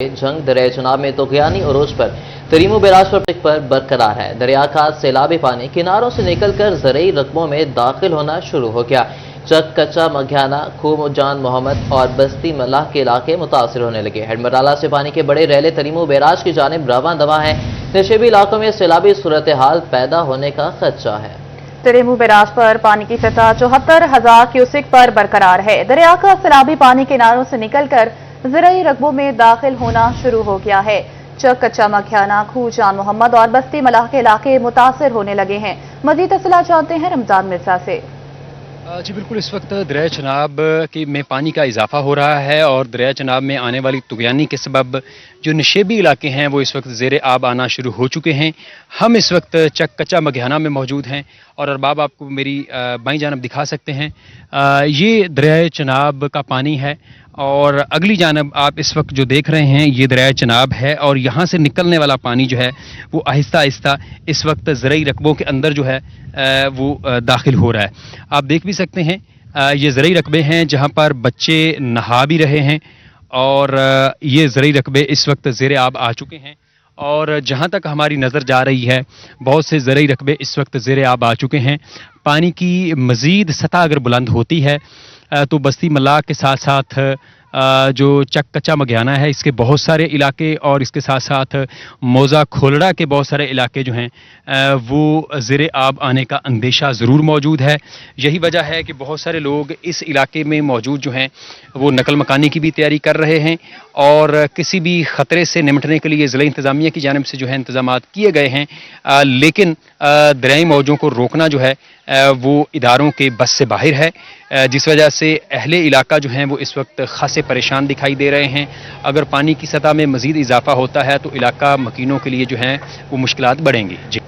जंग दरिया चनाब में तूग़यानी उरूज पर तरीमू बैराज पर बरकरार है। दरिया का सैलाबी पानी किनारों से निकलकर ज़रई रकबों में दाखिल होना शुरू हो गया। चक, कच्चा, मघियाना, खूब जान मोहम्मद और बस्ती मल्लाह के इलाके मुतासिर होने लगे। हेडमराला से पानी के बड़े रैले तरीमू बैराज की जानिब रवां दवा है। नशेबी इलाकों में सैलाबी सूरत हाल पैदा होने का खदशा है। तरीमू बैराज पर पानी की सतह 74,000 क्यूसेक पर बरकरार है। दरिया का सैलाबी पानी किनारों से निकलकर ज़रई रकबों में दाखिल होना शुरू हो गया है। चक, कच्चा, मघियाना, खूह, जान मोहम्मद और बस्ती मलाह के इलाके मुतासिर होने लगे हैं। मजीद तफसीलात जानते हैं रमजान मिर्जा से। जी बिल्कुल, इस वक्त दरिया चनाब में पानी का इजाफा हो रहा है और दरिया चनाब में आने वाली तुग़यानी के सबब जो नशेबी इलाके हैं वो इस वक्त ज़ेर आब आना शुरू हो चुके हैं। हम इस वक्त चक, कच्चा, मघियाना में मौजूद हैं और अरबाब आपको मेरी बाईं जानब दिखा सकते हैं। ये दरिया चनाब का पानी है और अगली जानब आप इस वक्त जो देख रहे हैं ये दरिया चनाब है और यहाँ से निकलने वाला पानी जो है वो आहिस्ता आहिस्ता इस वक्त ज़रई रकबों के अंदर जो है वो दाखिल हो रहा है। आप देख भी सकते हैं ये ज़रई रकबे हैं जहाँ पर बच्चे नहा भी रहे हैं और ये ज़रई रकबे इस वक्त ज़ेर आब आ चुके हैं और जहाँ तक हमारी नज़र जा रही है बहुत से ज़रई रकबे इस वक्त ज़ेर आब आ चुके हैं। पानी की मज़ीद सतह अगर बुलंद होती है तो बस्ती मल्लाह के साथ साथ जो चक, कच्चा, मघियाना है इसके बहुत सारे इलाके और इसके साथ साथ मौजा, खोलड़ा के बहुत सारे इलाके जो हैं वो ज़ेर आब आने का अंदेशा ज़रूर मौजूद है। यही वजह है कि बहुत सारे लोग इस इलाके में मौजूद जो हैं वो नकल मकानी की भी तैयारी कर रहे हैं और किसी भी ख़तरे से निमटने के लिए ज़िला इंतज़ामिया की जानिब से जो है इंतज़ामात किए गए हैं। लेकिन दरियाई मौजों को रोकना जो है वो इदारों के बस से बाहर है, जिस वजह से अहले इलाका जो हैं वो इस वक्त खासे परेशान दिखाई दे रहे हैं। अगर पानी की सतह में मज़ीद इजाफा होता है तो इलाका मकीनों के लिए जो हैं वो मुश्किलात बढ़ेंगी। जी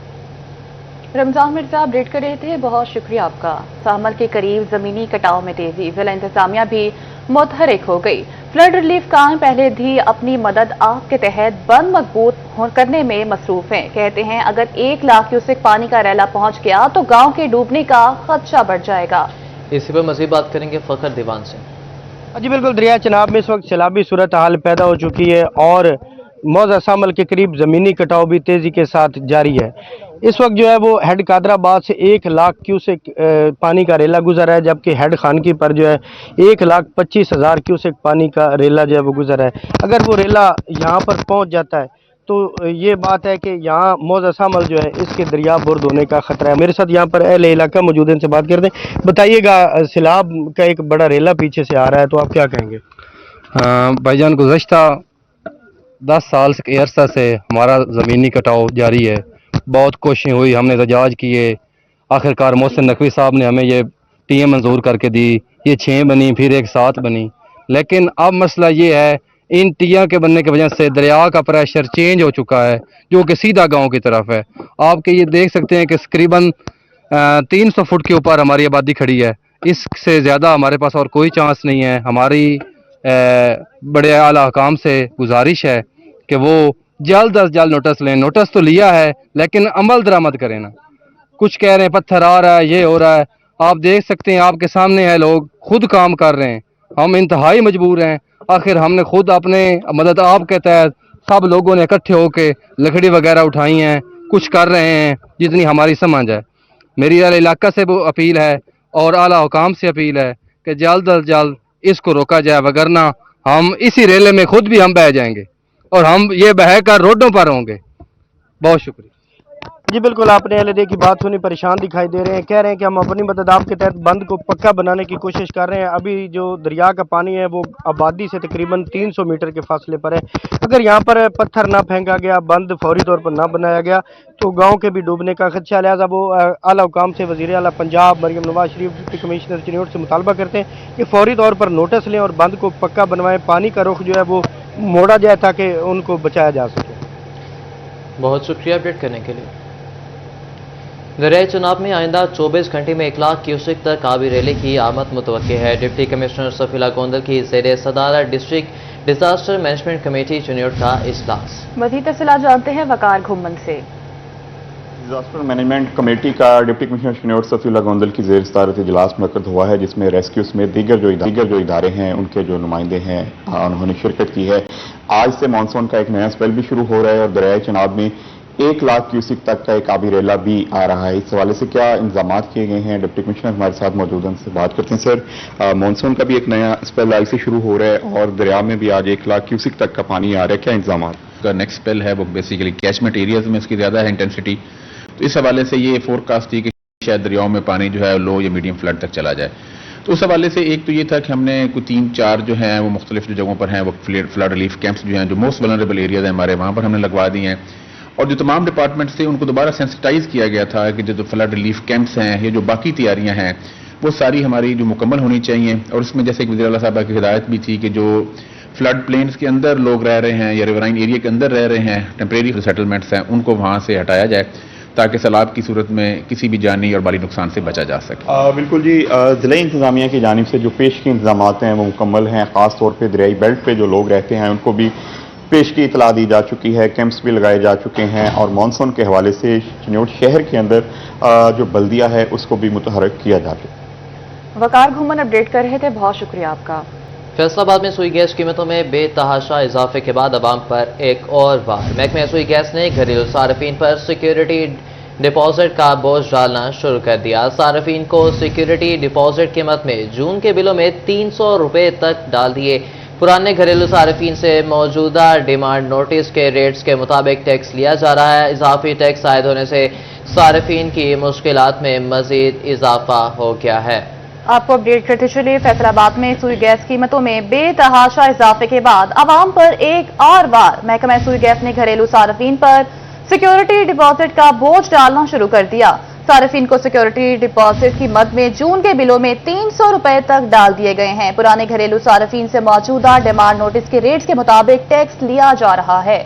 रमजान मिर्जा अपडेट कर रहे थे, बहुत शुक्रिया आपका। सामल के करीब जमीनी कटाव में तेजी, जिला इंतजामिया भी मुतहरिक हो गई। फ्लड रिलीफ काम पहले भी अपनी मदद आप के तहत बंद मजबूत करने में मसरूफ हैं। कहते हैं अगर 1 लाख क्यूसेक पानी का रैला पहुंच गया तो गांव के डूबने का खदशा बढ़ जाएगा। इसी पर मजीद बात करेंगे फखर दीवान से। जी बिल्कुल, दरिया चनाब में इस वक्त सैलाबी सूरत हाल पैदा हो चुकी है और मौजा सामल के करीब ज़मीनी कटाव भी तेज़ी के साथ जारी है। इस वक्त जो है वो हेड कादराबाद से 1 लाख क्यूसेक पानी का रेला गुजरा है, जबकि हेड खानकी पर जो है 1,25,000 क्यूसेक पानी का रेला जो है वो गुजरा है। अगर वो रेला यहाँ पर पहुँच जाता है तो ये बात है कि यहाँ मौजा सामल जो है इसके दरिया बुर्द होने का खतरा है। मेरे साथ यहाँ पर अहले इलाका मौजूद है, इनसे बात करते हैं। बताइएगा, सैलाब का एक बड़ा रेला पीछे से आ रहा है तो आप क्या कहेंगे? भाईजान, गुज़श्ता 10 साल के अरसा से हमारा ज़मीनी कटाव जारी है। बहुत कोशिशें हुई, हमने एहतजाज किए, आखिरकार मोहसिन नकवी साहब ने हमें ये टीएम मंजूर करके दी। ये 6 बनी, फिर एक 7 बनी, लेकिन अब मसला ये है इन टिया के बनने की वजह से दरिया का प्रेशर चेंज हो चुका है जो कि सीधा गांव की तरफ है। आपके ये देख सकते हैं कि तकरीबन 300 फुट के ऊपर हमारी आबादी खड़ी है। इससे ज़्यादा हमारे पास और कोई चांस नहीं है। हमारी बड़े आला हुकाम से गुजारिश है कि वो जल्द अज जल्द नोटिस लें। नोटिस तो लिया है लेकिन अमल दरामद करें ना। कुछ कह रहे हैं पत्थर आ रहा है, ये हो रहा है। आप देख सकते हैं, आपके सामने है, लोग खुद काम कर रहे हैं। हम इंतहाई मजबूर हैं। आखिर हमने खुद अपने मदद आप के तहत सब लोगों ने इकट्ठे होकर लकड़ी वगैरह उठाई हैं, कुछ कर रहे हैं जितनी हमारी समझ है। मेरी अहले इलाका से वो अपील है और आला हुकाम से अपील है कि जल्द अज जल्द इसको रोका जाए, वगरना हम इसी रेले में खुद भी हम बह जाएंगे और हम ये बह कर रोडों पर होंगे। बहुत शुक्रिया। जी बिल्कुल, आपने एलएडी की बात सुनी, परेशान दिखाई दे रहे हैं, कह रहे हैं कि हम अपनी मदद आपके तहत बंद को पक्का बनाने की कोशिश कर रहे हैं। अभी जो दरिया का पानी है वो आबादी से तकरीबन 300 मीटर के फासले पर है। अगर यहाँ पर पत्थर ना फेंका गया, बंद फौरी तौर पर ना बनाया गया तो गांव के भी डूबने का खदशा। लिहाजा वो आला हुकाम से वज़ीर आला पंजाब मरियम नवाज शरीफ डिप्टी कमिश्नर चिन्योट से मुतालबा करते हैं कि फौरी तौर पर नोटिस लें और बंद को पक्का बनवाएं, पानी का रुख जो है वो मोड़ा जाए ताकि उनको बचाया जा सके। बहुत शुक्रिया अपडेट करने के लिए। दरिया चनाब में आइंदा 24 घंटे में 1 लाख क्यूसेक तक आबी रेले की आमद मुतवक्की है। डिप्टी कमिश्नर सफीला गोंदल की ज़ेर सदारत district disaster management committee Chiniot का इजलास। मज़ीद तफसीलात जानते हैं वकार घुम्मन से। डिजास्टर मैनेजमेंट कमेटी का डिप्टी कमिश्नर शनियोर सफीउल्लाह गोंदल की ज़ेर सदारत इजलास मुनक्कद हुआ है, जिसमें रेस्क्यू समेत दीगर जो इदारे हैं उनके जो नुमाइंदे हैं उन्होंने शिरकत की है। आज से मानसून का एक नया स्पेल भी शुरू हो रहा है और दरियाए चनाब में 1 लाख क्यूसिक तक का एक आबी रेला भी आ रहा है। इस हवाले से क्या इंतजाम किए गए हैं, डिप्टी कमिश्नर हमारे साथ मौजूद हैं, उनसे बात करते हैं। सर, मानसून का भी एक नया स्पेल आज से शुरू हो रहा है और दरिया में भी आज 1 लाख क्यूसिक तक का पानी आ रहा है, क्या इंतजाम का नेक्स्ट स्पेल है वो बेसिकली कैचमेंट एरियाज में इसकी ज़्यादा है इंटेंसिटी, तो इस हवाले से ये फोरकास्ट थी कि शायद दरियाओं में पानी जो है लो या मीडियम फ्लड तक चला जाए। तो उस हवाले से एक तो ये था कि हमने कोई 3-4 जो हैं वो मुख्तलिफ जो जगहों पर हैं वो फ्लड रिलीफ कैंप्स जो हैं, जो मोस्ट वल्नरेबल एरियाज हैं हमारे, वहाँ पर हमने लगवा दिए हैं। और जो तमाम डिपार्टमेंट्स थे उनको दोबारा सेंसिटाइज किया गया था कि जो फ्लड रिलीफ कैंप्स हैं, ये जो बाकी तैयारियां हैं वो सारी हमारी जो मुकम्मल होनी चाहिए। और इसमें जैसे कि वज़ीर आला साहब की हिदायत भी थी कि जो फ्लड प्लेन्स के अंदर लोग रह रहे हैं या रिवराइन एरिया के अंदर रह रहे हैं, टेम्परेरी सेटलमेंट्स हैं, उनको वहाँ से हटाया जाए ताकि सैलाब की सूरत में किसी भी जानी और माली नुकसान से बचा जा सके। बिल्कुल जी, ज़िला इंतजामिया की जानिब से जो पेश के इंतजाम हैं वो मुकम्मल हैं। ख़ास तौर पर दरियाई बेल्ट पे जो लोग रहते हैं उनको भी पेश की इतला दी जा चुकी है, कैंप्स भी लगाए जा चुके हैं और मानसून के हवाले से चिन्योट शहर के अंदर जो बल्दिया है उसको भी मुतहरक किया जा चुका है। वकार घुमन अपडेट कर रहे थे, बहुत शुक्रिया आपका। फैसलाबाद में सुई गैस कीमतों में बेतहाशा इजाफे के बाद अवाम पर एक और बार महकमे सुई गैस ने घरेलू सार्फिन पर सिक्योरिटी डिपॉजिट का बोझ डालना शुरू कर दिया। सार्फिन को सिक्योरिटी डिपॉजिट कीमत में जून के बिलों में 300 रुपये तक डाल दिए। पुराने घरेलू सार्फिन से मौजूदा डिमांड नोटिस के रेट्स के मुताबिक टैक्स लिया जा रहा है। इजाफी टैक्स आयद होने से सार्फिन की मुश्किलात में मजीद इजाफा हो गया है। आपको अपडेट करते चलिए, फैसलाबाद में सुई गैस कीमतों में बेतहाशा इजाफे के बाद अवाम पर एक और बार महकमा सुई गैस ने घरेलू सार्फिन पर सिक्योरिटी डिपॉजिट का बोझ डालना शुरू कर दिया। सार्फिन को सिक्योरिटी डिपॉजिट की मद में जून के बिलों में 300 रुपए तक डाल दिए गए हैं। पुराने घरेलू सार्फिन से मौजूदा डिमांड नोटिस के रेट्स के मुताबिक टैक्स लिया जा रहा है।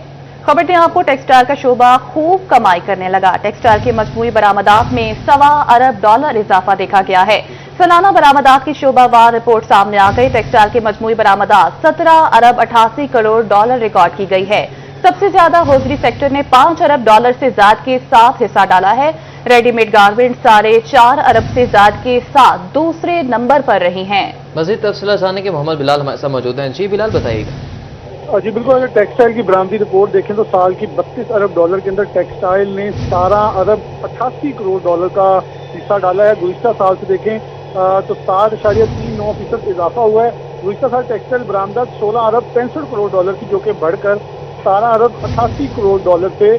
खबर दें आपको, टेक्सटाइल का शोबा खूब कमाई करने लगा। टेक्सटाइल के मजमूई बरामदात में $1.25 अरब इजाफा देखा गया है। सालाना बरामदात की शोबावार रिपोर्ट सामने आ गई। टेक्सटाइल के मजमूई बरामदात $17 अरब 88 करोड़ रिकॉर्ड की गई है। सबसे ज्यादा होजरी सेक्टर ने $5 अरब से ज्यादा के साथ हिस्सा डाला है। रेडीमेड गारमेंट $4.5 अरब से ज्यादा के साथ दूसरे नंबर पर रही हैं। मजीद तफसीलात जानने के मोहम्मद बिलाल हमारे साथ मौजूद हैं। जी बिलाल, बताइएगा। जी बिल्कुल, अगर टेक्सटाइल की बरामदी रिपोर्ट देखें तो साल की $32 अरब के अंदर टेक्सटाइल ने $17 अरब 88 करोड़ का हिस्सा डाला है। गुज़िश्ता साल से देखें तो 7.39% इजाफा हुआ है। गुज़िश्ता साल टेक्सटाइल बरामदात $16 अरब 65 करोड़ की, जो कि बढ़कर $17 अरब 88 करोड़ पे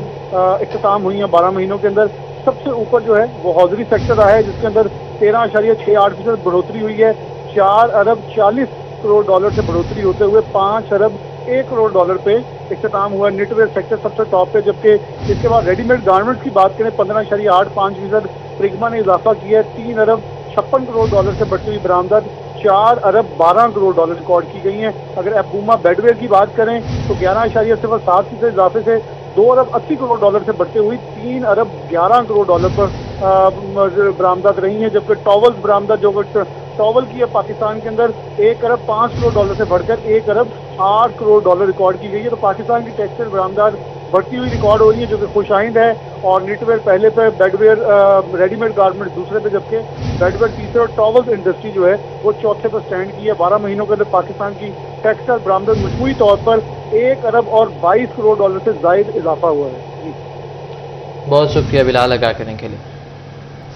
इख्तिताम हुई है 12 महीनों के अंदर। सबसे ऊपर जो है वो हौजरी सेक्टर रहा है, जिसके अंदर 13.68% बढ़ोतरी हुई है। $4 अरब 40 करोड़ से बढ़ोतरी होते हुए $5 अरब 1 करोड़ पे इख्तिताम हुआ। निटवेयर सेक्टर सबसे टॉप पे, जबकि इसके बाद रेडीमेड गारमेंट्स की बात करें 15.85%। प्रिग्मा ने इजाफा किया है। $3 अरब 56 करोड़ से बढ़ती हुई बरामदत $4 अरब 12 करोड़ रिकॉर्ड की गई हैं। अगर एपूमा बेडवेयर की बात करें तो 11.7% इजाफे से $2 अरब 80 करोड़ से बढ़ते हुई $3 अरब 11 करोड़ पर बरामदत रही हैं। जबकि टॉवल्स बरामदत जो टॉवल की है पाकिस्तान के अंदर $1 अरब 5 करोड़ से बढ़कर $1 अरब 8 करोड़ रिकॉर्ड की गई है। तो पाकिस्तान की टेक्सटाइल बरामदत बढ़ती हुई रिकॉर्ड हो रही है, जो कि खुशाइंद है। और निटवेयर पहले पे, बेडवेयर रेडीमेड गारमेंट दूसरे पे, जबकि बेडवेयर तीसरे और टॉवल्स इंडस्ट्री जो है वो चौथे पर स्टैंड की है। 12 महीनों के अंदर पाकिस्तान की टेक्सटाइल बरामदत मजमूई तौर पर $1 अरब और 22 करोड़ से जायद इजाफा हुआ है। बहुत शुक्रिया बिलाल आगाह करने के लिए।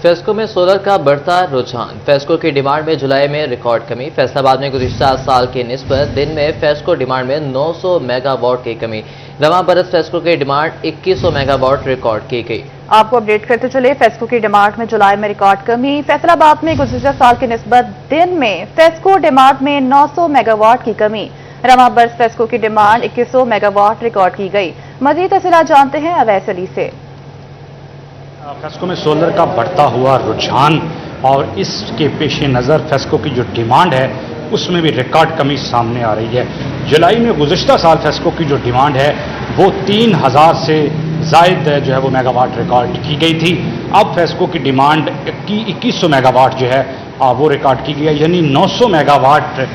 फेस्को में सोलर का बढ़ता रुझान। फेस्को की डिमांड में जुलाई में रिकॉर्ड कमी। फैसलाबाद में गुज़िश्ता साल की निस्बत दिन में फेस्को डिमांड में 900 मेगावाट की कमी। रवां बरस फेस्को की डिमांड 2100 मेगावाट रिकॉर्ड की गई। आपको अपडेट करते चले, फेस्को की डिमांड में जुलाई में रिकॉर्ड कमी। फैसलाबाद में गुज़िश्ता साल की निस्बत दिन में फेस्को डिमांड में 900 मेगावाट की कमी। रवां बरस फेस्को की डिमांड 2100 मेगावाट रिकॉर्ड की गई। मजीद तफसीलात जानते हैं अवैस अली से। फेस्को में सोलर का बढ़ता हुआ रुझान और इसके पेश नज़र फेस्को की जो डिमांड है उसमें भी रिकॉर्ड कमी सामने आ रही है। जुलाई में गुज़िश्ता साल फेस्को की जो डिमांड है वो 3000 से जायद जो है वो मेगावाट रिकॉर्ड की गई थी। अब फेस्को की डिमांड 2100 मेगावाट जो है वो रिकॉर्ड की गई है, यानी 900 मेगावाट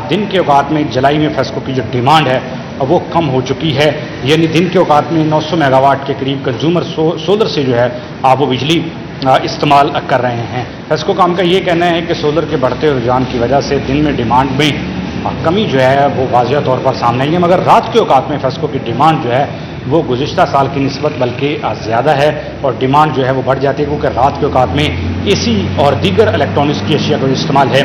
दिन के औकात में जुलाई में फेस्को की जो डिमांड है वो कम हो चुकी है, यानी दिन के औकात में 900 मेगावाट के करीब कंज्यूमर सोलर से जो है आप वो बिजली इस्तेमाल कर रहे हैं। फेस्को काम का ये कहना है कि सोलर के बढ़ते रुझान की वजह से दिन में डिमांड में कमी जो है वो वाज़िह तौर पर सामने आई है, मगर रात के औकात में फेस्को की डिमांड जो है वो गुज़िश्ता साल की निस्बत बल्कि ज़्यादा है और डिमांड जो है वो बढ़ जाती है, क्योंकि रात के औकात में एसी और दीगर इलेक्ट्रॉनिक्स की अशिया का जो इस्तेमाल है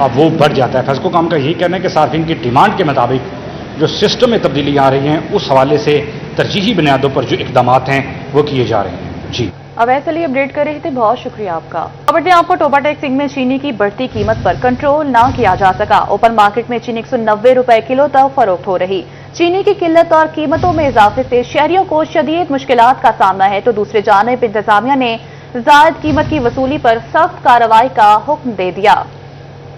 अब वो बढ़ जाता है। फेस्को काम का यही कहना है कि सार्फिन की डिमांड के मुताबिक जो सिस्टम में तब्दीलियाँ आ रही हैं उस हवाले से तरजीही बुनियादों पर जो इकदाम हैं वो किए जा रहे हैं। जी अब ऐसे लिए अपडेट कर रहे थे, बहुत शुक्रिया आपका। खबर दें आपको, टोबा टैक्सिंग में चीनी की बढ़ती कीमत पर कंट्रोल ना किया जा सका। ओपन मार्केट में चीनी 190 रुपए किलो तक फरोख्त हो रही। चीनी की किल्लत और कीमतों में इजाफे से शहरियों को शदीद मुश्किलात का सामना है, तो दूसरी जानिब इंतजामिया ने जायद कीमत की वसूली पर सख्त कार्रवाई का हुक्म दे दिया।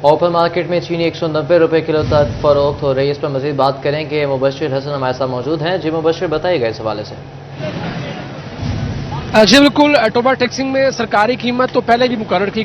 ओपन मार्केट में चीनी 190 रुपए किलो तक फरोख्त हो रही है। इस पर मजीद बात करेंगे, मुबशिर हसन हमारे साथ मौजूद हैं। जी मुबशिर, बताइएगा इस हवाले से। जी बिल्कुल, टोबा टैक्सिंग में सरकारी कीमत तो पहले भी मुकर्रर की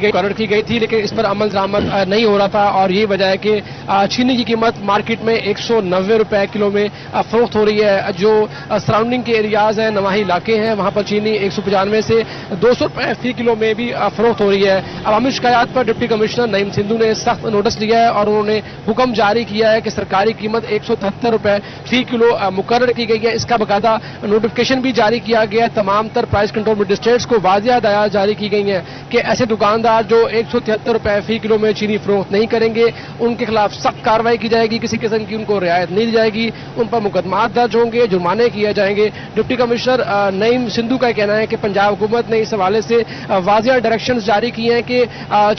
गई थी, लेकिन इस पर अमल दरामद नहीं हो रहा था और ये वजह है कि चीनी की कीमत मार्केट में 190 रुपए किलो में फरोख्त हो रही है। जो सराउंडिंग के एरियाज हैं, नवाही इलाके हैं, वहाँ पर चीनी 195 से 200 रुपए फी किलो में भी फरोख्त हो रही है। अवामी शिकायत पर डिप्टी कमिश्नर नईम सिंधु ने सख्त नोटिस लिया है और उन्होंने हुक्म जारी किया है कि सरकारी कीमत 173 रुपए फी किलो मुकर्रर की गई है। इसका बाकायदा नोटिफिकेशन भी जारी किया गया। तमाम तर प्राइस कंट्रोल मजिस्ट्रेट्स को वाज़िह हदायत जारी की गई हैं कि ऐसे दुकानदार जो 173 रुपए फी किलो में चीनी फरोख्त नहीं करेंगे उनके खिलाफ सख्त कार्रवाई की जाएगी। किसी किस्म की उनको रियायत नहीं दी जाएगी, उन पर मुकदमा दर्ज होंगे, जुर्माने किए जाएंगे। डिप्टी कमिश्नर नईम सिंधु का कहना है कि पंजाब हुकूमत ने इस हवाले से वाज़िह डायरेक्शंस जारी किए हैं कि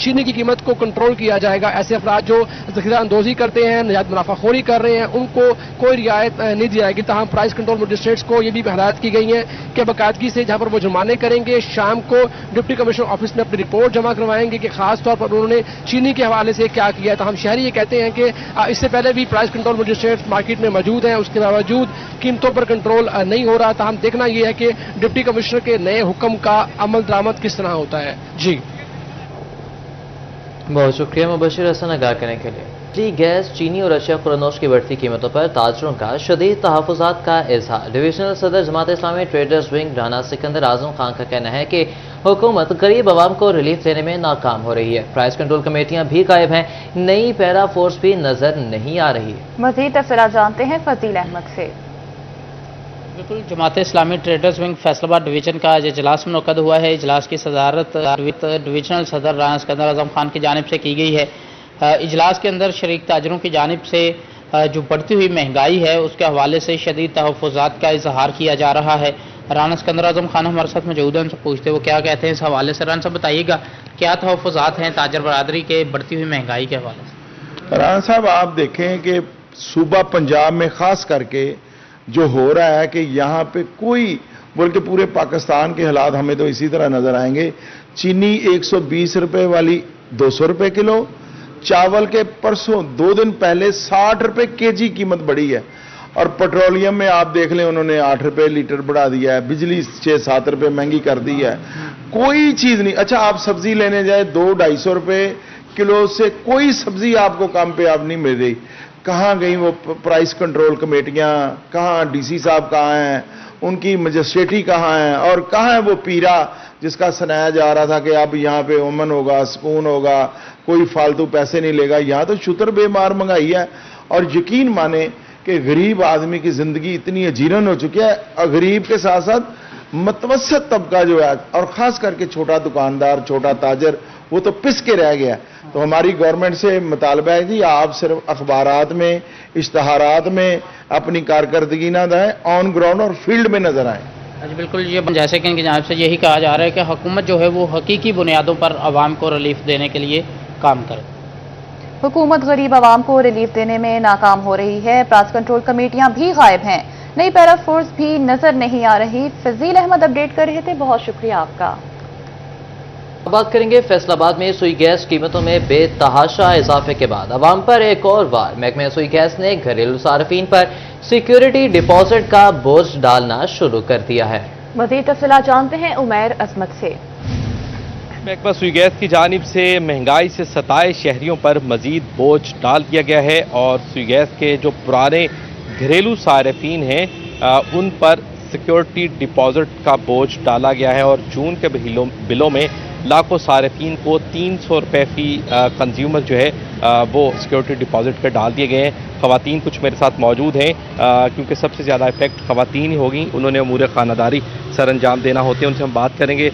चीनी की कीमत को कंट्रोल किया जाएगा। ऐसे अफराद जो ज़ख़ीरा अंदोज़ी करते हैं, नजायज़ मुनाफाखोरी कर रहे हैं, उनको कोई रियायत नहीं दी जाएगी। तमाम प्राइस कंट्रोल मजिस्ट्रेट्स को ये भी हिदायत की गई है कि बाकायदगी से जहाँ पर वो जुर्माने करेंगे, शाम को डिप्टी कमिश्नर ऑफिस में अपनी रिपोर्ट जमा करवाएंगे कि खास तौर पर उन्होंने चीनी के हवाले से क्या किया है। तो हम शहरी ये कहते हैं कि इससे पहले भी प्राइस कंट्रोल मजिस्ट्रेट मार्केट में मौजूद हैं, उसके बावजूद कीमतों पर कंट्रोल नहीं हो रहा था। हम देखना ये है कि डिप्टी कमिश्नर के नए हुक्म का अमल दरामद किस तरह होता है। जी बहुत शुक्रिया मुबशिर हसन आगाह करने के लिए। जी गैस, चीनी और अशिया खुरानोश की बढ़ती कीमतों पर ताजरों का शदीद तहफ़्फ़ुज़ात का इज़हार। डिवीजनल सदर जमात इस्लामी ट्रेडर्स विंग राना सिकंदर आज़म खान का कहना है कि हुकूमत गरीब आवाम को रिलीफ देने में नाकाम हो रही है। प्राइस कंट्रोल कमेटियां भी गायब हैं, नई पैरा फोर्स भी नजर नहीं आ रही। मज़ीद तफसीलात जानते हैं फजील अहमद से। बिल्कुल, Jamaat Islami traders wing Faisalabad division का आज इजलास मुनक़द हुआ है। इजलास की सदारत डिवीजनल सदर राना सिकंदर आज़म खान की जानिब से की गई है। इजलास के अंदर शरीक ताजरों की जानिब से जो बढ़ती हुई महंगाई है उसके हवाले से शदीद तहफ़्फ़ुज़ात का इजहार किया जा रहा है। राना सिकंदर आज़म खान हमारे साथ मौजूद हैं, उनसे पूछते वो क्या कहते हैं इस हवाले से। राना साहब बताइएगा, क्या तहफ़्फ़ुज़ात हैं ताजर बरादरी के बढ़ती हुई महंगाई के हवाले से? राना साहब, आप देखें कि सूबा पंजाब में ख़ास करके जो हो रहा है कि यहाँ पे कोई, बल्कि पूरे पाकिस्तान के हालात हमें तो इसी तरह नजर आएंगे। चीनी 120 रुपए वाली 200 रुपए किलो, चावल के परसों 2 दिन पहले 60 रुपए केजी कीमत बढ़ी है, और पेट्रोलियम में आप देख लें उन्होंने 8 रुपए लीटर बढ़ा दिया है, बिजली 6-7 रुपए महंगी कर दी है। कोई चीज नहीं। अच्छा, आप सब्जी लेने जाए 200-250 रुपए किलो से कोई सब्जी आपको कम पे आप नहीं मिल रही। कहाँ गई वो प्राइस कंट्रोल कमेटियां, कहाँ डीसी साहब कहाँ हैं, उनकी मजिस्ट्रेटी कहाँ है, और कहाँ है वो पीरा जिसका सुनाया जा रहा था कि अब यहाँ पे अमन होगा, सुकून होगा, कोई फालतू पैसे नहीं लेगा। यहाँ तो शुतर बेमार महंगाई है, और यकीन माने कि गरीब आदमी की जिंदगी इतनी अजीरन हो चुकी है। और गरीब के साथ साथ मतवसत तबका जो है, और खास करके छोटा दुकानदार, छोटा ताजर, वो तो पिस के रह गया। तो हमारी गवर्नमेंट से मुतालबा है कि आप सिर्फ अखबारात में, इश्तहारात में अपनी कारकर्दगी ना दें, ऑन ग्राउंड और फील्ड में नजर आए। जी बिल्कुल, ये जैसे कि इनकी जानिब से यही कहा जा रहा है कि हुकूमत जो है वो हकीकी बुनियादों पर आवाम को रिलीफ देने के लिए काम करे। हुकूमत गरीब आवाम को रिलीफ देने में नाकाम हो रही है। प्राइस कंट्रोल कमेटियां भी गायब हैं, नई पैरा फोर्स भी नजर नहीं आ रही। फजील अहमद अपडेट कर रहे थे, बहुत शुक्रिया आपका। बात करेंगे फैसलाबाद में सुई गैस कीमतों में बेतहाशा इजाफे के बाद अवाम पर एक और वार। महकमे सुई गैस ने घरेलू सार्फिन पर सिक्योरिटी डिपॉजिट का बोझ डालना शुरू कर दिया है। मजीद तफसीलात जानते हैं उमैर अजमत से। महकमा सुई गैस की जानिब से महंगाई से सताए शहरियों पर मजीद बोझ डाल दिया गया है, और सुई गैस के जो पुराने घरेलू सार्फिन हैं उन पर सिक्योरिटी डिपॉजिट का बोझ डाला गया है और जून के बिलों में लाखों सार्फिन को 300 रुपये फी कंज्यूमर जो है वो सिक्योरिटी डिपॉजिट कर डाल दिए गए हैं। ख़वातीन कुछ मेरे साथ मौजूद हैं क्योंकि सबसे ज़्यादा इफेक्ट ख़वातीन ही होगी, उन्होंने अमूर खानादारी सर अंजाम देना होते हैं। उनसे हम बात करेंगे।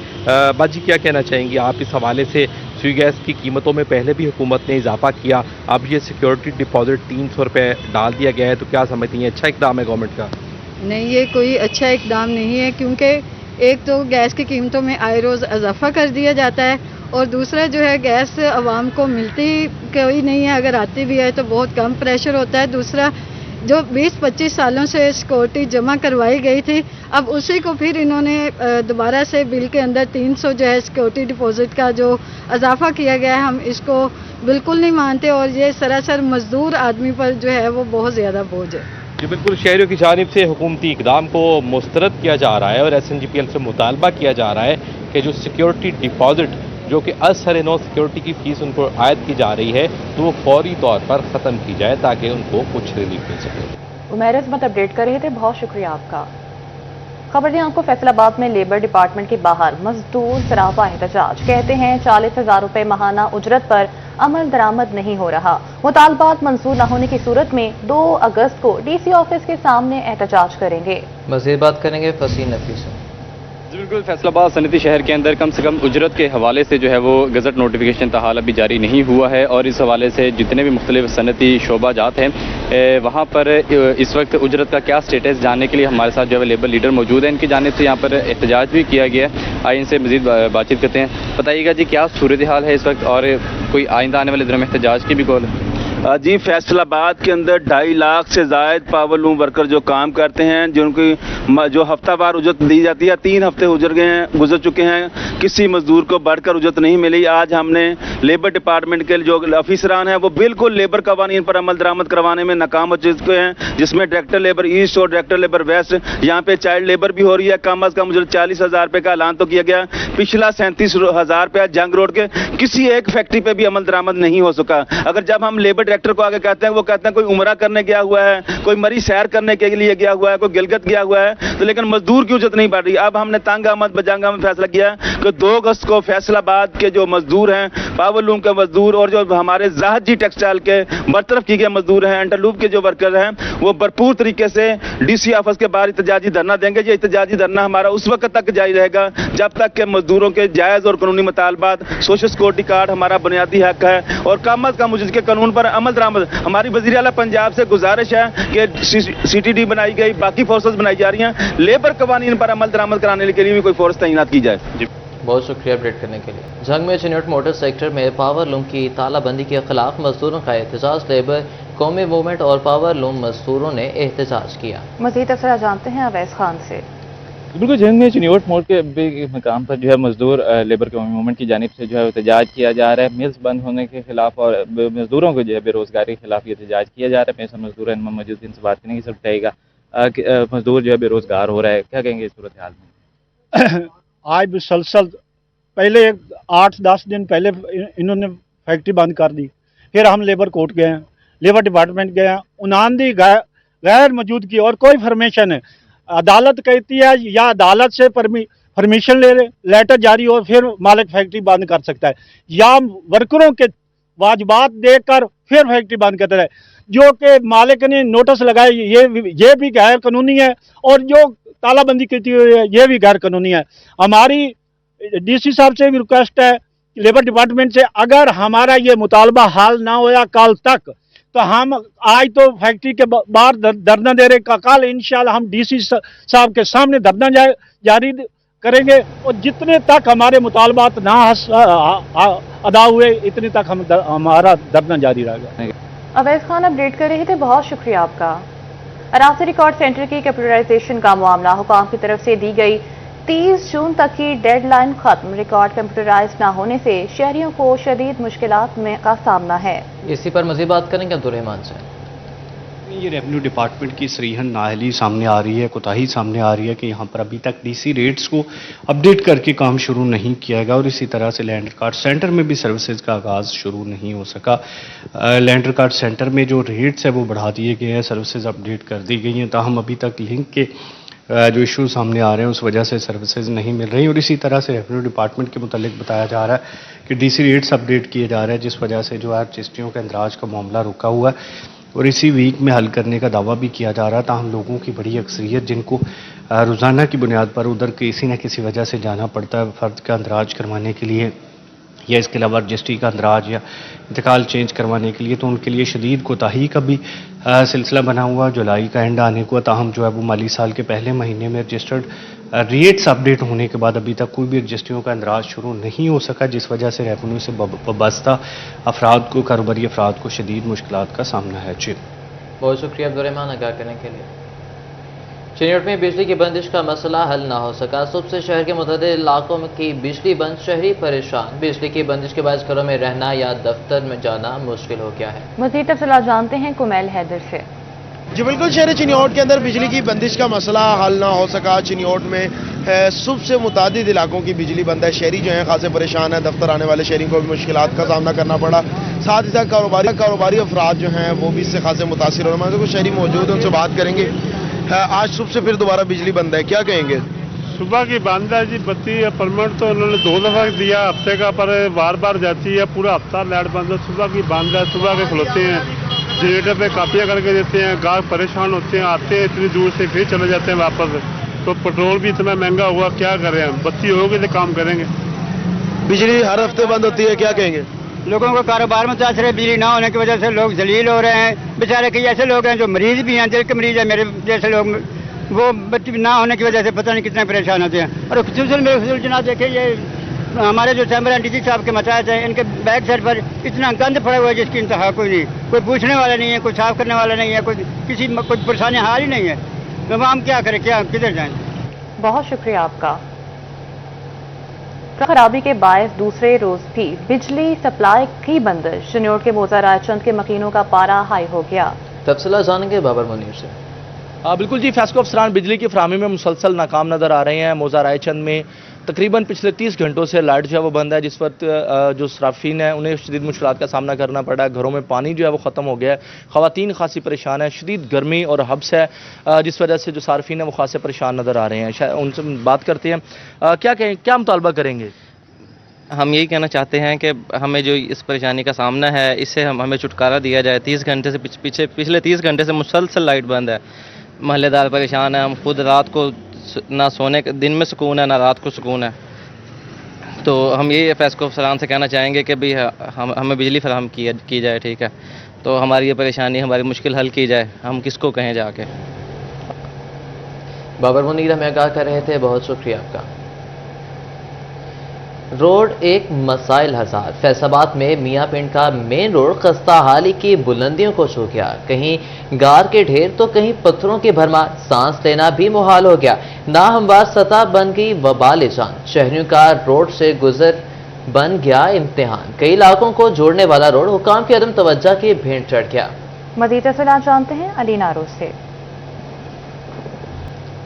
बाजी क्या कहना चाहेंगी आप इस हवाले से? स्वी गैस की कीमतों में पहले भी हुकूमत ने इजाफा किया, अब ये सिक्योरिटी डिपॉजिट 300 रुपये डाल दिया गया है, तो क्या समझती हैं अच्छा इकदाम है गवर्नमेंट का? नहीं, ये कोई अच्छा इकदाम नहीं है, क्योंकि एक तो गैस की कीमतों में आए रोज़ इजाफा कर दिया जाता है और दूसरा जो है गैस आवाम को मिलती कोई नहीं है, अगर आती भी है तो बहुत कम प्रेशर होता है। दूसरा जो 20-25 सालों से सिक्योरिटी जमा करवाई गई थी, अब उसी को फिर इन्होंने दोबारा से बिल के अंदर 300 जो है सिक्योरिटी डिपॉजिट का जो इजाफा किया गया है, हम इसको बिल्कुल नहीं मानते और ये सरासर मजदूर आदमी पर जो है वो बहुत ज़्यादा बोझ है। जी बिल्कुल, शहरियों की जानिब से हुकूमती इकदाम को मुस्तरद किया जा रहा है और SNGPL से मुतालबा किया जा रहा है कि जो सिक्योरिटी डिपॉजिट जो कि असर नो सिक्योरिटी की फीस उनको आयद की जा रही है तो वो फौरी तौर पर ख़त्म की जाए ताकि उनको कुछ रिलीफ मिल सके। उमैर अजमत अपडेट कर रहे थे, बहुत शुक्रिया आपका। खबर दें आपको, फैसलाबाद में लेबर डिपार्टमेंट के बाहर मजदूर सरापा एहतजाज। कहते हैं 40,000 रुपए माहाना उजरत पर अमल दरामद नहीं हो रहा। मुतालबात मंजूर न होने की सूरत में 2 अगस्त को DC ऑफिस के सामने एहतजाज करेंगे। मज़ीद बात करेंगे फसील नफी से। बिल्कुल, फैसलाबाद सनती शहर के अंदर कम से कम उजरत के हवाले से जो है वो गज़ट नोटिफिकेशन ताहाल अभी जारी नहीं हुआ है और इस हवाले से जितने भी मुख्तलिफ सनती शोबा जात हैं वहाँ पर इस वक्त उजरत का क्या स्टेटस जानने के लिए हमारे साथ जो है लेबर लीडर मौजूद हैं। इनकी जानिब से यहाँ पर एहतजाज भी किया गया है। आइए इनसे मज़ीद बातचीत करते हैं। बताइएगा जी, क्या सूरत हाल है इस वक्त और कोई आइंदा आने वाले दिनों में एहतजाज की भी कॉल है? जी, फैसलाबाद के अंदर 2.5 लाख से ज़ायद पावर लूम वर्कर जो काम करते हैं, जिनकी जो हफ्तावार उजरत दी जाती है, 3 हफ्ते गुजर चुके हैं, किसी मजदूर को बढ़कर उजरत नहीं मिली। आज हमने लेबर डिपार्टमेंट के जो अफसरान हैं वो बिल्कुल लेबर कवानीन पर अमल दरामद करवाने में नाकाम हो चुके हैं, जिसमें डायरेक्टर लेबर ईस्ट और डायरेक्टर लेबर वेस्ट, यहाँ पे चाइल्ड लेबर भी हो रही है। कम अज़ कम उजरत 40,000 रुपये का ऐलान तो किया गया, पिछला 37,000 रुपये जंग रोड के किसी एक फैक्ट्री पे भी अमल दरामद नहीं हो सका। अगर जब हम लेबर डायरेक्टर को आगे कहते हैं, वो कहते हैं कोई उमरा करने गया हुआ है, कोई मरी सैर करने के लिए गया हुआ है, कोई गिलगत गया हुआ है, तो लेकिन मजदूर की उजरत नहीं बढ़ रही। अब हमने तंग आमद बजांगा में फैसला किया कि 2 अगस्त को फैसलाबाद के जो मजदूर हैं, पावर लूम के मजदूर और जो हमारे जाहद जी टेक्सटाइल के बरतरफ किए गए मजदूर हैं, इंटरलूप के जो वर्कर हैं, वो भरपूर तरीके से DC ऑफिस के बाहर एहतजाजी धरना देंगे। ये एहतजाजी धरना हमारा उस वक्त तक जारी रहेगा जब तक के मजदूरों के जायज़ और कानूनी मुतालबात, सोशल सिक्योरिटी कार्ड हमारा बुनियादी हक है और कम अज़ कम उसके कानून पर अमल दरामद। हमारी वज़ीर आला पंजाब से गुजारिश है कि CTD बनाई गई, बाकी फोर्सेस बनाई जा रही हैं, लेबर कवानीन पर अमल दरामद कराने के लिए भी कोई फोर्स तैनात की जाए। जी बहुत शुक्रिया अपडेट करने के लिए। जंग में चिन्हट मोटर सेक्टर में पावर लूम की तालाबंदी के खिलाफ मजदूरों का एहतजाज। लेबर कौमी मूवमेंट और पावर लूम मजदूरों ने एहतजाज किया। मजीद तफसीलात जानते हैं अवैस खान से। बिल्कुल, जंग में चिन्हट मोड़ के मकाम पर जो है मजदूर लेबर कौमी मूवमेंट की जानिब से जो है एहतजाज किया जा रहा है। मिल्स बंद होने के खिलाफ और मजदूरों को जो है बेरोजगारी के खिलाफ ये एहतजाज किया जा रहा है। पैसा मजदूर इनमें मौजूद, इनसे बात करने की सब बताएगा। मजदूर जो है बेरोजगार हो रहा है, क्या कहेंगे इस सूरत हाल में? आज मुसलसल पहले 8-10 दिन पहले इन्होंने फैक्ट्री बंद कर दी, फिर हम लेबर कोर्ट गए हैं, लेबर डिपार्टमेंट गए हैं, उनांदी गैर मौजूद की और कोई फरमेशन है। अदालत कहती है या अदालत से परमिशन लेटर जारी हो फिर मालिक फैक्ट्री बंद कर सकता है, या वर्करों के वाजिबात देकर फिर फैक्ट्री बंद करता है। जो कि मालिक ने नोटिस लगाए ये भी गैर कानूनी है और जो तालाबंदी की हुई है ये भी गैर कानूनी है। हमारी DC साहब से भी रिक्वेस्ट है लेबर डिपार्टमेंट से, अगर हमारा ये मुतालबा हाल ना होया कल तक तो हम आज तो फैक्ट्री के बाहर धरना दे रहे, कल इंशाल्लाह हम DC साहब के सामने धरना जारी करेंगे और जितने तक हमारे मुतालबात ना अदा हुए इतने तक हमारा धरना जारी रहेगा। अवैस खान अपडेट कर रहे थे, बहुत शुक्रिया आपका। अरासी रिकॉर्ड सेंटर की कंप्यूटराइजेशन का मामला, हुकाम की तरफ से दी गई 30 जून तक की डेडलाइन खत्म। रिकॉर्ड कंप्यूटराइज न होने से शहरियों को शदीद मुश्किलात का सामना है। इसी पर मज़ीद बात करेंगे अब्दुल रहमान से। ये रेवेन्यू डिपार्टमेंट की सरीहन नाअहली सामने आ रही है, कोताही सामने आ रही है कि यहाँ पर अभी तक डीसी रेट्स को अपडेट करके काम शुरू नहीं किया गया और इसी तरह से लैंड रिकॉर्ड सेंटर में भी सर्विसेज का आगाज़ शुरू नहीं हो सका। लैंड रिकॉर्ड सेंटर में जो रेट्स है वो बढ़ा दिए गए हैं, सर्विसेज अपडेट कर दी गई हैं, ताहम अभी तक लिंक के जो इशू सामने आ रहे हैं उस वजह से सर्विसेज नहीं मिल रही। और इसी तरह से रेवेन्यू डिपार्टमेंट के मुतालिक बताया जा रहा है कि डीसी रेट्स अपडेट किए जा रहे हैं, जिस वजह से जो है रजिस्ट्रियों के इंदराज का मामला रुका हुआ है और इसी वीक में हल करने का दावा भी किया जा रहा है। ताहम लोगों की बड़ी अक्सरियत जिनको रोज़ाना की बुनियाद पर उधर किसी न किसी वजह से जाना पड़ता है फ़र्द का अंदराज करवाने के लिए या इसके अलावा रजिस्ट्री का अंदराज या इंतकाल चेंज करवाने के लिए, तो उनके लिए शदीद कोताही का भी सिलसिला बना हुआ। जुलाई का एंड आने को, ताहम जो है वो माली साल के पहले महीने में रजिस्टर्ड रेट्स अपडेट होने के बाद अभी तक कोई भी रजिस्ट्रियों का अंदराज शुरू नहीं हो सका, जिस वजह से रेवेन्यू से वाबस्ता अफराद को, कारोबारी अफराद को शदीद मुश्किलात का सामना है। जी बहुत शुक्रिया अब्दुर्रहमान आगाह करने के लिए। चिन्योट में बिजली की बंदिश का मसला हल ना हो सका, सुबह से शहर के मुतअद्दिद इलाकों में की बिजली बंद, शहरी परेशान। बिजली की बंदिश के बाद घरों में रहना या दफ्तर में जाना मुश्किल हो गया है। मज़ीद तफसीलात जानते हैं कुमैल हैदर से। जी बिल्कुल, शहर चिन्योट के अंदर बिजली की बंदिश का मसला हल ना हो सका। चिन्योट में सुबह से मुतादिद इलाकों की बिजली बंद है, शहरी जो हैं खासे परेशान है, दफ्तर आने वाले शहरी को भी मुश्किलात का सामना करना पड़ा। साथ ही साथ कारोबारी अफराद जो हैं वो भी इससे खासे मुतासिर हो रहे हैं। कुछ शहरी मौजूद हैं, उनसे बात करेंगे। आज सुबह से फिर दोबारा बिजली बंद है, क्या कहेंगे? सुबह की बंद है जी, बत्ती परमिट तो उन्होंने 2 दफ़ा दिया हफ्ते का, पर बार बार जाती है, पूरा हफ्ता लाइट बंद है। सुबह की बंद है, सुबह के खुलते हैं, जनरेटर पे कापियाँ करके देते हैं, गाहक परेशान होते हैं, आते हैं इतनी दूर से, फिर चले जाते हैं वापस। तो पेट्रोल भी इतना महंगा हुआ, क्या करें हम? बत्ती होगी तो काम करेंगे। बिजली हर हफ्ते बंद होती है, क्या कहेंगे? लोगों को कारोबार में मुतासर है, बिजली ना होने की वजह से लोग जलील हो रहे हैं। बेचारे कई ऐसे लोग हैं जो मरीज भी हैं, दिल के मरीज है, मेरे जैसे लोग, वो बत्ती ना होने की वजह से पता नहीं कितने परेशान होते हैं। और खुसूसन मेरे खुसूस जनाब देखे, ये हमारे जो चैम्बर डीसी साहब के मचाए थे, इनके बैक साइड पर इतना गंद पड़ा हुआ है जिसकी इंतहा कोई नहीं, कोई पूछने वाला नहीं है, कोई साफ करने वाला नहीं है, कोई किसी कुछ परेशानी हाल ही नहीं है। तो हम क्या करें, क्या किधर जाएं? बहुत शुक्रिया आपका। खराबी के बायस दूसरे रोज भी बिजली सप्लाई की बंदिश, चिन्योट के मोजा रायचंद के मकीनों का पारा हाई हो गया। तफसीलात जानेंगे बाबर मुनीर से। बिल्कुल जी, फेस्को अफसरान बिजली की फराहमी में मुसलसल नाकाम नज़र आ रहे हैं। मोजा रायचंद में तकरीबन पिछले 30 घंटों से लाइट जो है वो बंद है, जिस वक्त जो सराफीन है उन्हें शदीद मुश्किलात का सामना करना पड़ा है। घरों में पानी जो है वो ख़त्म हो गया है, ख़वातीन खासी परेशान है, शदीद गर्मी और हब्स है, जिस वजह से जो सार्फिन है वो खासे परेशान नज़र आ रहे हैं। उनसे बात करते हैं, क्या कहें, क्या मुतालबा करेंगे? हम यही कहना चाहते हैं कि हमें जो इस परेशानी का सामना है इससे हमें छुटकारा दिया जाए। 30 घंटे से पिछले 30 घंटे से मुसलसल लाइट बंद है, महल्लेदार परेशान है, हम खुद रात को ना सोने, दिन में सुकून है ना रात को सुकून है। तो हम ये फेस्को अफसरान से कहना चाहेंगे कि भाई हमें बिजली फराहम की जाए, ठीक है? तो हमारी ये परेशानी, हमारी मुश्किल हल की जाए, हम किसको कहें जाके। बाबर मुनीर हमें आगाह कर रहे थे, बहुत शुक्रिया आपका। रोड एक मसाइल हजार, फैसलाबाद में मियाँ पिंड का मेन रोड खस्ता हाली की बुलंदियों को छू गया। कहीं गार के ढेर तो कहीं पत्थरों की भरमार, सांस लेना भी मुहाल हो गया। नाहमवार सतह बन गई वबाल जान, शहरियों का रोड से गुजर बन गया इम्तिहान। कई इलाकों को जोड़ने वाला रोड हुकाम की अदम तवज्जो की भेंट चढ़ गया। मज़ीद तफसीलात जानते हैं अली नारो से।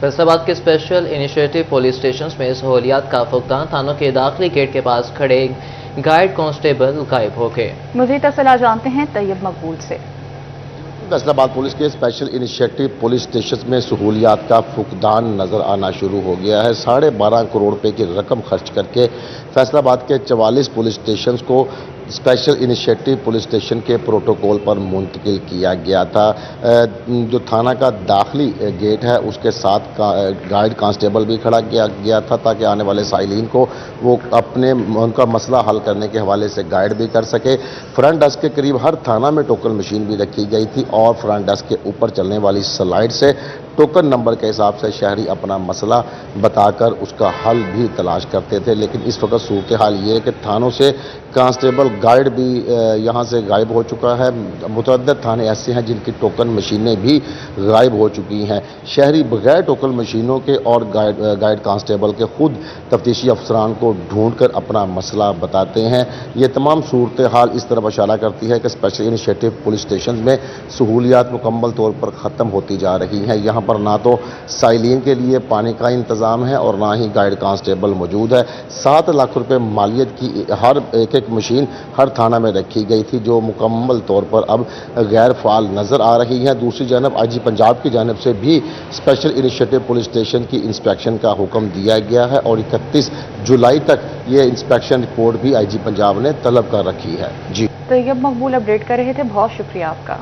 फैसलाबाद के स्पेशल इनिशिएटिव पुलिस स्टेशन में सहूलियात का फुकदान, थानों के दाखिली गेट के पास खड़े गाइड कांस्टेबल गायब हो गए। मज़ीद तफसीलात जानते हैं तैयब मकबूल से। फैसलाबाद पुलिस के स्पेशल इनिशिएटिव पुलिस स्टेशन में सहूलियात का फुकदान नजर आना शुरू हो गया है। 12.5 करोड़ रुपए की रकम खर्च करके फैसलाबाद के 44 पुलिस स्टेशन को स्पेशल इनिशिएटिव पुलिस स्टेशन के प्रोटोकॉल पर मुंतकिल किया गया था। जो थाना का दाखिली गेट है उसके साथ गाइड कांस्टेबल भी खड़ा किया गया था ताकि आने वाले साइलिन को वो उनका मसला हल करने के हवाले से गाइड भी कर सके। फ्रंट डेस्क के करीब हर थाना में टोकन मशीन भी रखी गई थी और फ्रंट डेस्क के ऊपर चलने वाली स्लाइड से टोकन नंबर के हिसाब से शहरी अपना मसला बताकर उसका हल भी तलाश करते थे, लेकिन इस वक्त सूरत हाल ये है कि थानों से कांस्टेबल गाइड भी यहाँ से गायब हो चुका है। मुतअद्दिद थाने ऐसे हैं जिनकी टोकन मशीनें भी गायब हो चुकी हैं। शहरी बगैर टोकन मशीनों के और गाइड कांस्टेबल के खुद तफ्तीशी अफसरान को ढूंढ कर अपना मसला बताते हैं। ये तमाम सूरत हाल इस तरफ इशारा करती है कि स्पेशल इनिशिएटिव पुलिस स्टेशन में सहूलियात मुकम्मल तौर पर ख़त्म होती जा रही हैं। यहाँ पर ना तो साइलिन के लिए पानी का इंतज़ाम है और ना ही गाइड कांस्टेबल मौजूद है। 7 लाख रुपए मालियत की हर एक मशीन हर थाना में रखी गई थी, जो मुकम्मल तौर पर अब गैर फाल नज़र आ रही है। दूसरी जानब आईजी पंजाब की जानब से भी स्पेशल इनिशिएटिव पुलिस स्टेशन की इंस्पेक्शन का हुक्म दिया गया है और 31 जुलाई तक ये इंस्पेक्शन रिपोर्ट भी आईजी पंजाब ने तलब कर रखी है। जी तैयब मकबूल अपडेट कर रहे थे, बहुत शुक्रिया आपका।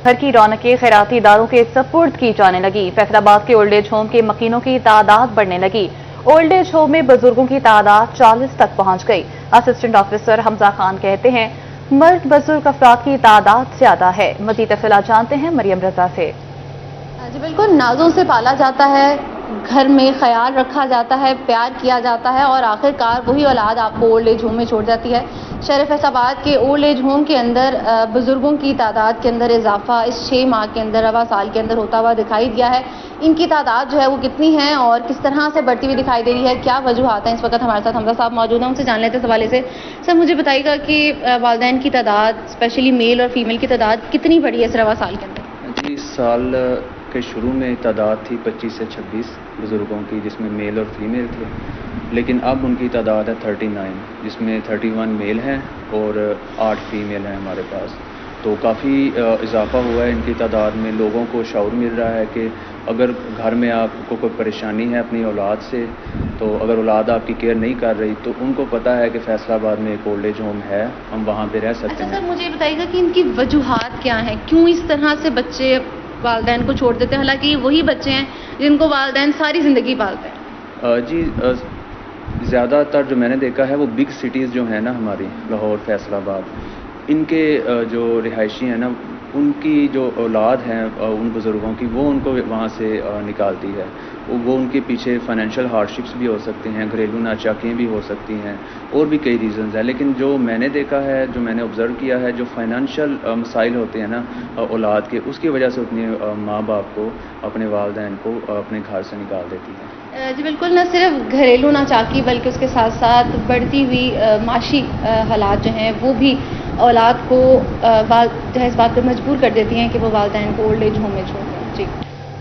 घर की रौनकें खैराती इदारों के सपुर्द की जाने लगी। फैसलाबाद के ओल्ड एज होम के मकीनों की तादाद बढ़ने लगी। ओल्ड एज होम में बुजुर्गों की तादाद 40 तक पहुंच गई। असिस्टेंट ऑफिसर हमजा खान कहते हैं मर्द बुजुर्ग अफराद की तादाद ज्यादा है। मजीद तफसीलात जानते हैं मरियम रजा से। जी बिल्कुल, नाजों से पाला जाता है, घर में ख्याल रखा जाता है, प्यार किया जाता है और आखिरकार वही औलाद आपको ओल्ड एज होम में छोड़ जाती है। शहर फैसलाबाद के ओल्ड एज होम के अंदर बुजुर्गों की तादाद के अंदर इजाफा इस 6 माह के अंदर, रवा साल के अंदर होता हुआ दिखाई दिया है। इनकी तादाद जो है वो कितनी है और किस तरह से बढ़ती हुई दिखाई दे रही है, क्या वजूहात हैं, इस वक्त हमारे साथ हमजा साहब मौजूद हैं, उनसे जान लेते हैं इस हवाले से। सर मुझे बताइएगा कि वालिदैन की तादाद, स्पेशली मेल और फीमेल की तादाद कितनी बढ़ी है इस रवा साल के अंदर? जी, साल के शुरू में तादाद थी 25 से 26 बुज़ुर्गों की, जिसमें मेल और फीमेल थे, लेकिन अब उनकी तादाद है 39, जिसमें 31 मेल हैं और 8 फीमेल हैं हमारे पास। तो काफ़ी इजाफा हुआ है इनकी तादाद में। लोगों को शऊर मिल रहा है कि अगर घर में आपको कोई परेशानी है अपनी औलाद से, तो अगर औलाद आपकी केयर नहीं कर रही तो उनको पता है कि फैसलाबाद में एक ओल्ड एज होम है, हम वहाँ पे रह सकते हैं। सर मुझे बताइएगा कि इनकी वजूहात क्या हैं, क्यों इस तरह से बच्चे वालिदैन को छोड़ देते हैं, हालांकि ये वही बच्चे हैं जिनको वालिदैन सारी ज़िंदगी पालते हैं? जी, ज़्यादातर जो मैंने देखा है वो बिग सिटीज़ जो हैं ना हमारी, लाहौर, फैसलाबाद, इनके जो रिहायशी हैं ना, उनकी जो औलाद हैं उन बुज़ुर्गों की, वो उनको वहाँ से निकालती है। वो उनके पीछे फाइनेंशियल हार्डशिप्स भी हो सकते हैं, घरेलू नाचाकियाँ भी हो सकती हैं, और भी कई रीज़न्स हैं। लेकिन जो मैंने देखा है, जो मैंने ऑब्ज़र्व किया है, जो फाइनेंशियल मसाइल होते हैं ना औलाद के, उसकी वजह से अपने माँ बाप को, अपने वालिदैन को अपने घर से निकाल देती है। जी बिल्कुल, न सिर्फ घरेलू नाचाकी बल्कि उसके साथ साथ बढ़ती हुई माशी हालात जो हैं वो भी औलाद को जो है इस बात पर मजबूर कर देती हैं कि वो वालिदैन को ओल्ड एज होम में छोड़ दें। जी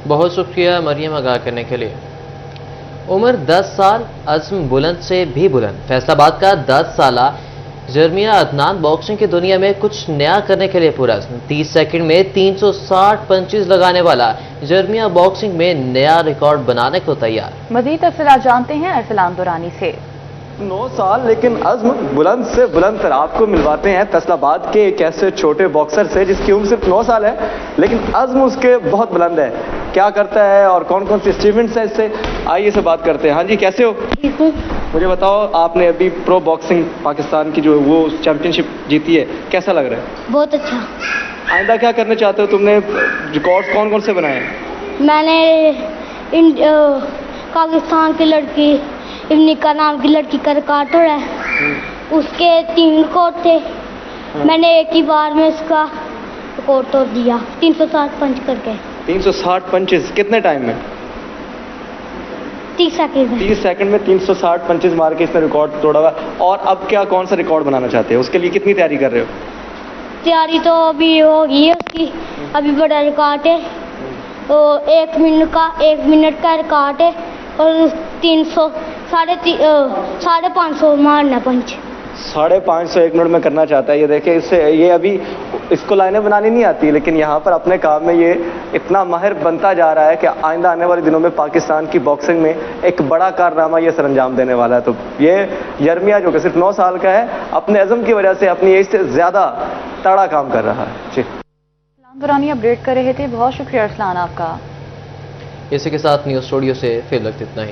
बहुत शुक्रिया मरियम आगाह करने के लिए। उम्र 10 साल, अज़्म बुलंद से भी बुलंद। फैसलाबाद का 10 साला जर्मिया अदनान बॉक्सिंग की दुनिया में कुछ नया करने के लिए पुरज़्म। 30 सेकंड में 360 पंचेस लगाने वाला जर्मिया बॉक्सिंग में नया रिकॉर्ड बनाने को तैयार। मजीद तफसीलात जानते हैं अरसलान दुरानी से। 9 साल लेकिन अज़्म बुलंद से बुलंद तर आपको मिलवाते हैं फैसलाबाद के एक ऐसे छोटे बॉक्सर से जिसकी उम्र सिर्फ 9 साल है, लेकिन अज़्म उसके बहुत बुलंद है। क्या करता है और कौन कौन सी अचीवमेंट्स हैं, इससे आइए से बात करते हैं। हाँ जी, कैसे हो? ठीक हूँ। मुझे बताओ, आपने अभी प्रो बॉक्सिंग पाकिस्तान की जो वो चैंपियनशिप जीती है, कैसा लग रहा है? बहुत अच्छा। आइंदा क्या करना चाहते हो? तुमने रिकॉर्ड्स कौन कौन से बनाए हैं? मैंने पाकिस्तान की लड़की इब्निका नाम की लड़की का रिकॉर्ड तोड़ा है, उसके 3 रिकॉर्ड थे, मैंने एक ही बार में उसका रिकॉर्ड तोड़ दिया 360 पंच करके। 360 पंचेस कितने टाइम में? 30 सेकंड में। 30 सेकंड में 360 पंचेस मार के इसने रिकॉर्ड तोड़ा हुआ। और अब क्या, कौन सा रिकॉर्ड बनाना चाहते हो? उसके लिए कितनी तैयारी कर रहे हो? तैयारी तो अभी हो गई है उसकी, अभी बड़ा रिकॉर्ड है, तो 1 मिनट का रिकॉर्ड है और 300 550 मारना पंच। 550 1 मिनट में करना चाहता है। ये देखिए, इससे ये अभी इसको लाइनें बनानी नहीं आती, लेकिन यहाँ पर अपने काम में ये इतना माहिर बनता जा रहा है कि आइंदा आने वाले दिनों में पाकिस्तान की बॉक्सिंग में एक बड़ा कारनामा ये सरंजाम देने वाला है। तो ये जर्मिया जो कि सिर्फ 9 साल का है, अपने अज़म की वजह से अपनी एज से ज़्यादा तगड़ा काम कर रहा है। जी, दुरानी अपडेट कर रहे थे, बहुत शुक्रिया अरसलान आपका। इसी के साथ न्यूज़ स्टूडियो से फिर वक्त इतना ही।